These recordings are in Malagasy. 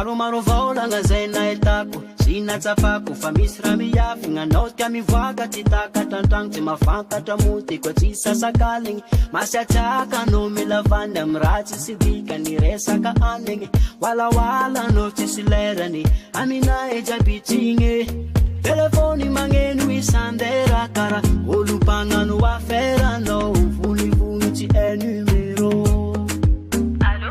maromaro volagna zay nahitako sy natsapako fa misy raha miafy gnanao tia mivoaka tsy takatra antragno tsy mafantatra moty koa tsy sasakaligny masiatsaka no milavany amy raha tsisy dikany resaka anigny walawala no tsisy lerany aminahy jiaby telefony magneno isandera kara olo mpagnano aferanao vonivonitsy numero. Allô?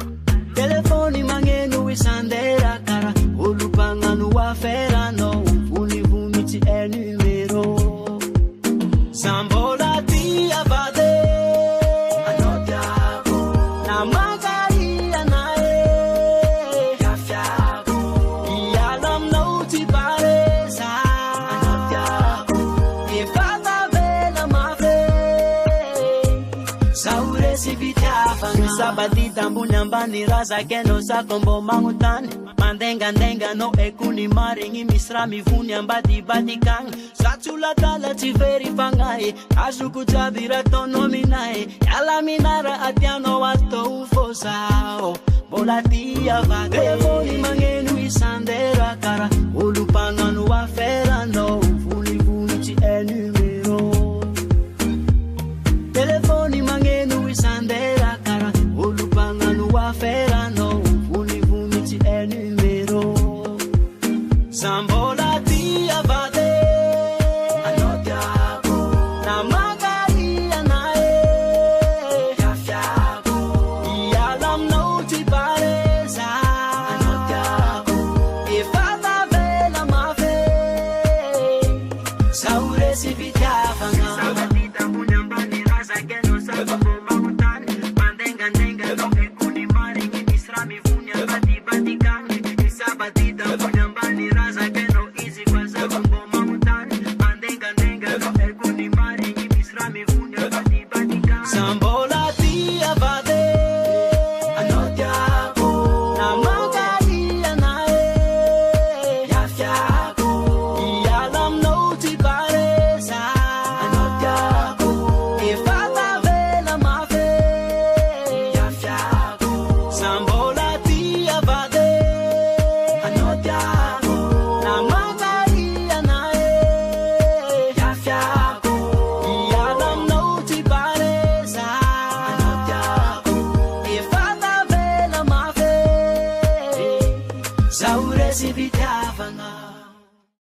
Telefony magneno isandera kara olo mpagnano aferanao vonivonitsy numero. Sambola tia vade anao tiako na magaria nae kafiako iala aminao tsy paresa anao tiako efata vela mafe zaho resy fitiavagna sabadita ambony ambany razakeno sako mbo magnotany mandengandenga no ekony marigny misy raha mivony ambadibadikagny satsy olatala tsy very fagnahy azoko jiaby raha taonao aminahy iala minara atianao atao fô zaho mbola tia vady telefony magneno isandera kara olo mpagnano aferanao vonivonitsy numero.